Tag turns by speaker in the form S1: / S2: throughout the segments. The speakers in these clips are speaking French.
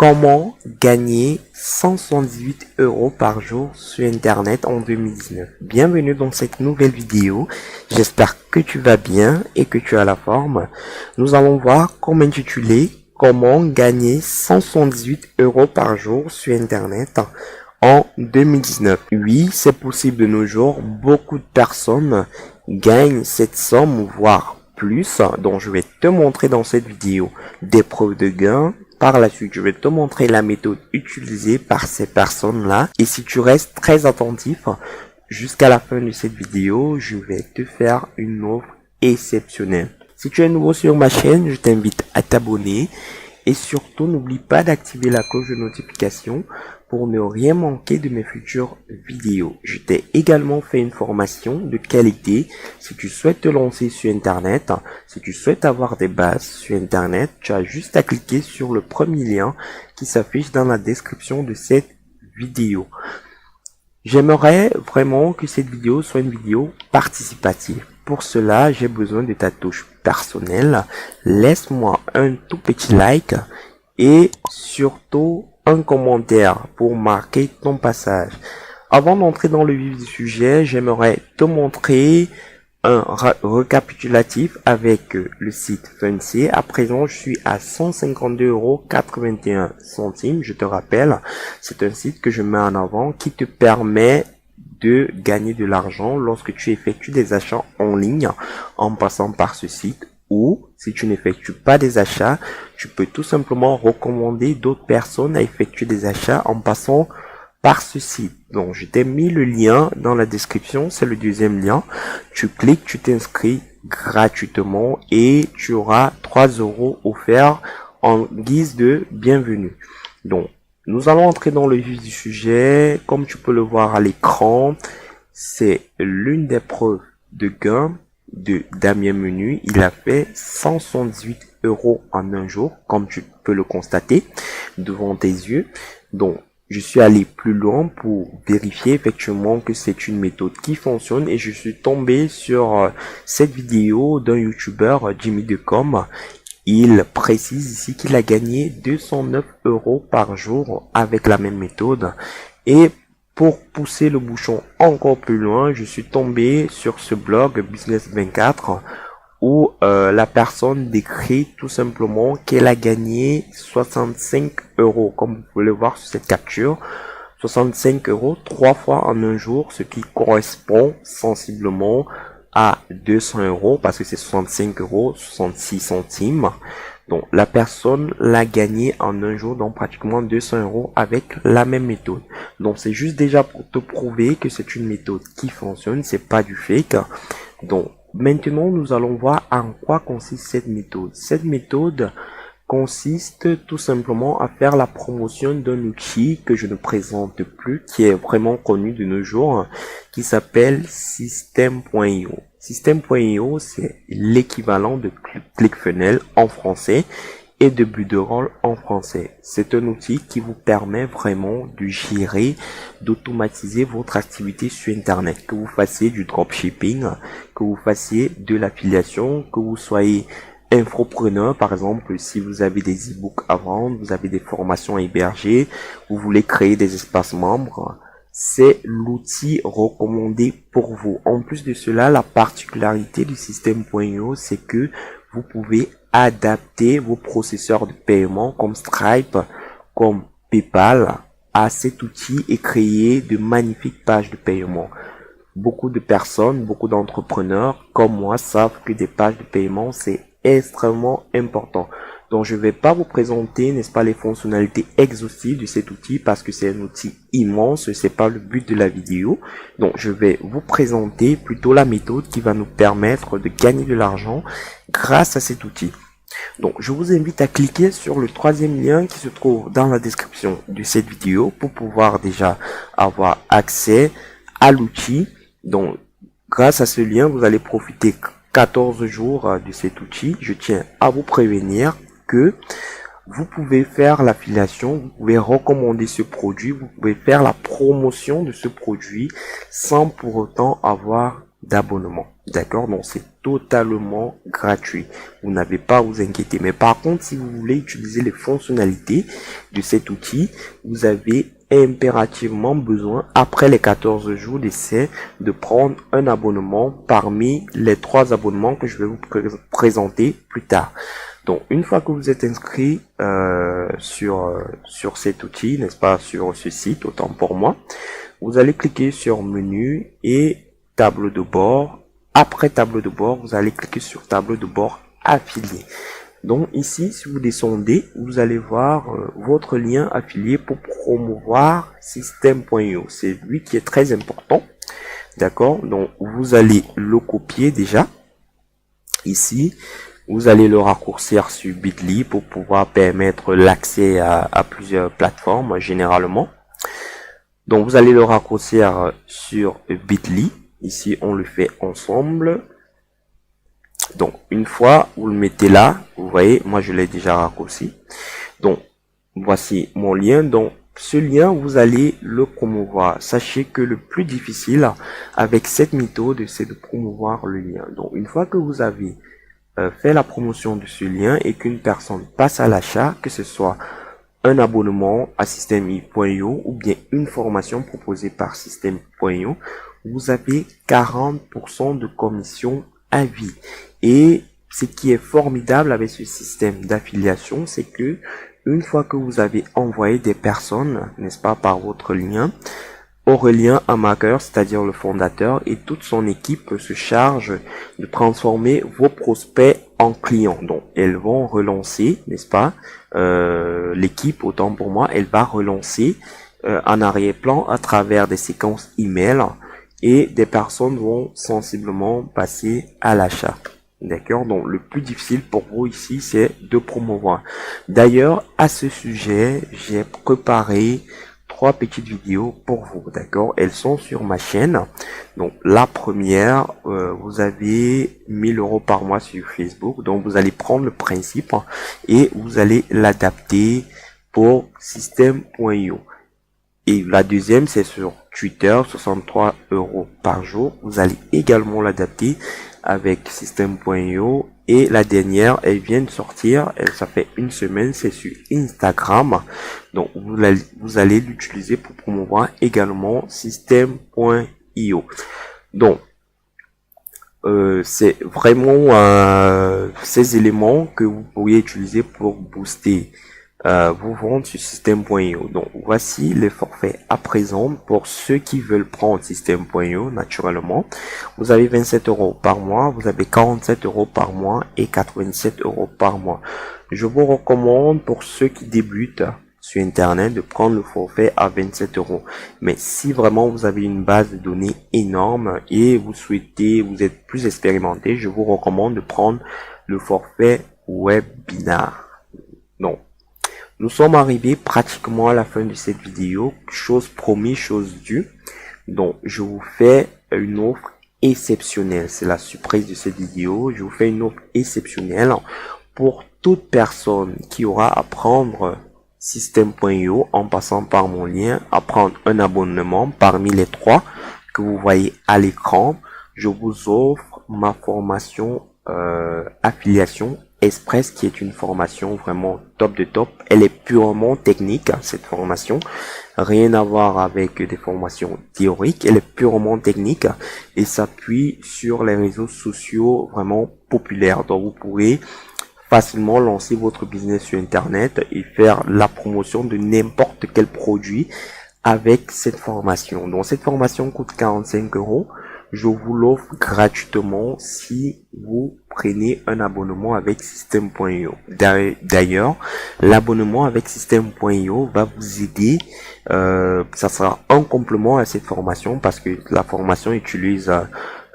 S1: Comment gagner 178 € par jour sur Internet en 2019? Bienvenue dans cette nouvelle vidéo. J'espère que tu vas bien et que tu as la forme. Nous allons voir comment intituler comment gagner 178 € par jour sur Internet en 2019. Oui, c'est possible de nos jours. Beaucoup de personnes gagnent cette somme, voire plus. Donc, je vais te montrer dans cette vidéo des preuves de gain. Par la suite, je vais te montrer la méthode utilisée par ces personnes-là. Et si tu restes très attentif jusqu'à la fin de cette vidéo, je vais te faire une offre exceptionnelle. Si tu es nouveau sur ma chaîne, je t'invite à t'abonner. Et surtout, n'oublie pas d'activer la cloche de notification pour ne rien manquer de mes futures vidéos. Je t'ai également fait une formation de qualité. Si tu souhaites te lancer sur Internet, si tu souhaites avoir des bases sur Internet, tu as juste à cliquer sur le premier lien qui s'affiche dans la description de cette vidéo. J'aimerais vraiment que cette vidéo soit une vidéo participative. Pour cela, j'ai besoin de ta touche personnelle. Laisse-moi un tout petit like et surtout un commentaire pour marquer ton passage. Avant d'entrer dans le vif du sujet, j'aimerais te montrer un récapitulatif avec le site Funcy. À présent, je suis à 152,81 €. Je te rappelle, c'est un site que je mets en avant qui te permet de gagner de l'argent lorsque tu effectues des achats en ligne en passant par ce site. Ou si tu n'effectues pas des achats, tu peux tout simplement recommander d'autres personnes à effectuer des achats en passant par ce site. Donc, je t'ai mis le lien dans la description, c'est le deuxième lien. Tu cliques, tu t'inscris gratuitement et tu auras 3 € offerts en guise de bienvenue. Donc, nous allons entrer dans le vif du sujet. Comme tu peux le voir à l'écran, c'est l'une des preuves de gain de Damien Menu. Il a fait 178 € en un jour, comme tu peux le constater devant tes yeux. Donc, je suis allé plus loin pour vérifier effectivement que c'est une méthode qui fonctionne et je suis tombé sur cette vidéo d'un youtubeur, Jimmy Decom. Il précise ici qu'il a gagné 209 € par jour avec la même méthode. Et pour pousser le bouchon encore plus loin, je suis tombé sur ce blog Business 24 où la personne décrit tout simplement qu'elle a gagné 65 €. Comme vous pouvez le voir sur cette capture, 65 € 3 fois en un jour, ce qui correspond sensiblement à 200 € parce que c'est 65 € 66 centimes. Donc la personne l'a gagné en un jour, donc pratiquement 200 € avec la même méthode. Donc c'est juste déjà pour te prouver que c'est une méthode qui fonctionne, c'est pas du fake. Donc maintenant nous allons voir en quoi consiste cette méthode. Cette méthode consiste tout simplement à faire la promotion d'un outil que je ne présente plus, qui est vraiment connu de nos jours, qui s'appelle System.io. System.io, c'est l'équivalent de ClickFunnels en français et de Builderall en français. C'est un outil qui vous permet vraiment de gérer, d'automatiser votre activité sur Internet. Que vous fassiez du dropshipping, que vous fassiez de l'affiliation, que vous soyez infopreneur, par exemple, si vous avez des e-books à vendre, vous avez des formations à héberger, vous voulez créer des espaces membres, c'est l'outil recommandé pour vous. En plus de cela, la particularité du System.io, c'est que vous pouvez adapter vos processeurs de paiement comme Stripe, comme PayPal à cet outil et créer de magnifiques pages de paiement. Beaucoup de personnes, beaucoup d'entrepreneurs comme moi savent que des pages de paiement, c'est extrêmement important. Donc je vais pas vous présenter, n'est-ce pas, les fonctionnalités exhaustives de cet outil parce que c'est un outil immense, c'est pas le but de la vidéo. Donc je vais vous présenter plutôt la méthode qui va nous permettre de gagner de l'argent grâce à cet outil. Donc je vous invite à cliquer sur le troisième lien qui se trouve dans la description de cette vidéo pour pouvoir déjà avoir accès à l'outil. Donc grâce à ce lien, vous allez profiter 14 jours de cet outil. Je tiens à vous prévenir que vous pouvez faire l'affiliation, vous pouvez recommander ce produit, vous pouvez faire la promotion de ce produit sans pour autant avoir d'abonnement. D'accord? Donc c'est totalement gratuit. Vous n'avez pas à vous inquiéter. Mais par contre, si vous voulez utiliser les fonctionnalités de cet outil, vous avez impérativement besoin, après les 14 jours d'essai, de prendre un abonnement parmi les 3 abonnements que je vais vous présenter plus tard. Donc, une fois que vous êtes inscrit sur cet outil, n'est-ce pas, sur ce site, autant pour moi, vous allez cliquer sur menu et tableau de bord. Après tableau de bord, vous allez cliquer sur tableau de bord affilié. Donc ici, si vous descendez, vous allez voir votre lien affilié pour promouvoir Système.io. C'est lui qui est très important. D'accord? Donc vous allez le copier déjà. Ici, vous allez le raccourcir sur Bitly pour pouvoir permettre l'accès à plusieurs plateformes généralement. Donc vous allez le raccourcir sur Bitly. Ici, on le fait ensemble. Donc, une fois, vous le mettez là, vous voyez, moi je l'ai déjà raccourci. Donc, voici mon lien. Donc, ce lien, vous allez le promouvoir. Sachez que le plus difficile avec cette méthode, c'est de promouvoir le lien. Donc, une fois que vous avez fait la promotion de ce lien et qu'une personne passe à l'achat, que ce soit un abonnement à Système.io ou bien une formation proposée par Système.io, vous avez 40% de commission à vie. Et ce qui est formidable avec ce système d'affiliation, c'est que une fois que vous avez envoyé des personnes, n'est-ce pas, par votre lien, Aurélien Amaker, c'est-à-dire le fondateur, et toute son équipe se chargent de transformer vos prospects en clients. Donc, elles vont relancer, n'est-ce pas, l'équipe, autant pour moi, elle va relancer en arrière-plan à travers des séquences email et des personnes vont sensiblement passer à l'achat. D'accord? Donc, le plus difficile pour vous ici, c'est de promouvoir. D'ailleurs, à ce sujet, j'ai préparé 3 petites vidéos pour vous. D'accord? Elles sont sur ma chaîne. Donc, la première, vous avez 1000 € par mois sur Facebook. Donc, vous allez prendre le principe et vous allez l'adapter pour Système.io. Et la deuxième, c'est sur Twitter, 63 € par jour. Vous allez également l'adapter avec Système.io. Et la dernière, elle vient de sortir, ça fait une semaine, c'est sur Instagram. Donc, vous allez l'utiliser pour promouvoir également Système.io. Donc, c'est vraiment ces éléments que vous pourriez utiliser pour booster vos ventes sur Système.io. Donc, voici les forfaits à présent pour ceux qui veulent prendre Système.io naturellement. Vous avez 27 € par mois, vous avez 47 € par mois et 87 € par mois. Je vous recommande pour ceux qui débutent sur Internet de prendre le forfait à 27 €. Mais si vraiment vous avez une base de données énorme et vous souhaitez, vous êtes plus expérimenté, je vous recommande de prendre le forfait webinar. Donc, nous sommes arrivés pratiquement à la fin de cette vidéo. Chose promis, chose due. Donc, je vous fais une offre exceptionnelle. C'est la surprise de cette vidéo. Je vous fais une offre exceptionnelle pour toute personne qui aura à prendre Système.io en passant par mon lien, à prendre un abonnement parmi les 3 que vous voyez à l'écran. Je vous offre ma formation affiliation Express, qui est une formation vraiment top de top. Elle est purement technique, cette formation. Rien à voir avec des formations théoriques. Elle est purement technique et s'appuie sur les réseaux sociaux vraiment populaires. Donc, vous pourrez facilement lancer votre business sur Internet et faire la promotion de n'importe quel produit avec cette formation. Donc, cette formation coûte 45 €. Je vous l'offre gratuitement si vous prenez un abonnement avec Système.io. D'ailleurs, l'abonnement avec Système.io va vous aider. Ça sera un complément à cette formation parce que la formation utilise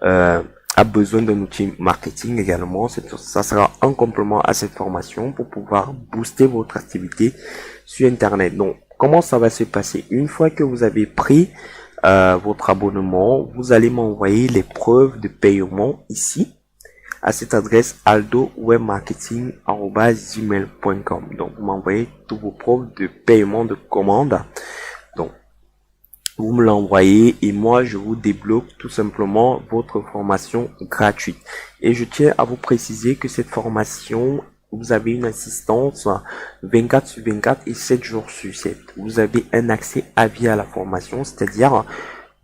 S1: a besoin d'un outil marketing également. Ça sera un complément à cette formation pour pouvoir booster votre activité sur Internet. Donc, comment ça va se passer? Une fois que vous avez pris votre abonnement, vous allez m'envoyer les preuves de paiement ici à cette adresse aldowebmarketing@gmail.com. Donc, vous m'envoyez tous vos preuves de paiement de commande. Donc, vous me l'envoyez et moi je vous débloque tout simplement votre formation gratuite. Et je tiens à vous préciser que cette formation, vous avez une assistance 24/24 et 7 jours sur 7. Vous avez un accès à vie à la formation, c'est-à-dire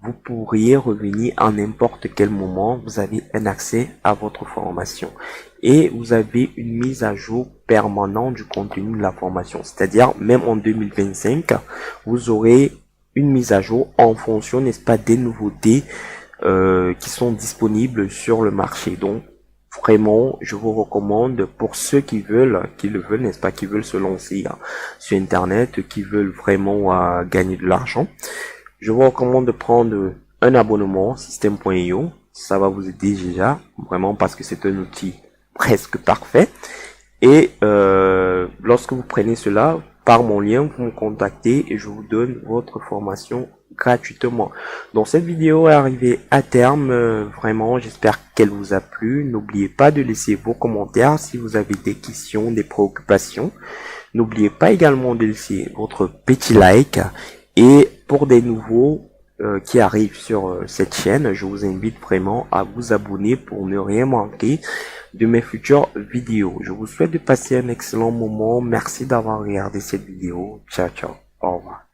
S1: vous pourriez revenir à n'importe quel moment, vous avez un accès à votre formation. Et vous avez une mise à jour permanente du contenu de la formation, c'est-à-dire même en 2025, vous aurez une mise à jour en fonction, n'est-ce pas, des nouveautés qui sont disponibles sur le marché. Donc vraiment, je vous recommande pour ceux qui le veulent, n'est-ce pas, qui veulent se lancer sur Internet, qui veulent vraiment gagner de l'argent. Je vous recommande de prendre un abonnement Système.io. Ça va vous aider déjà, vraiment parce que c'est un outil presque parfait. Et lorsque vous prenez cela, par mon lien, vous me contactez et je vous donne votre formation gratuitement. Donc cette vidéo est arrivée à terme. Vraiment, j'espère qu'elle vous a plu. N'oubliez pas de laisser vos commentaires si vous avez des questions, des préoccupations. N'oubliez pas également de laisser votre petit like. Et pour des nouveaux qui arrivent sur cette chaîne, je vous invite vraiment à vous abonner pour ne rien manquer de mes futures vidéos. Je vous souhaite de passer un excellent moment. Merci d'avoir regardé cette vidéo. Ciao, ciao. Au revoir.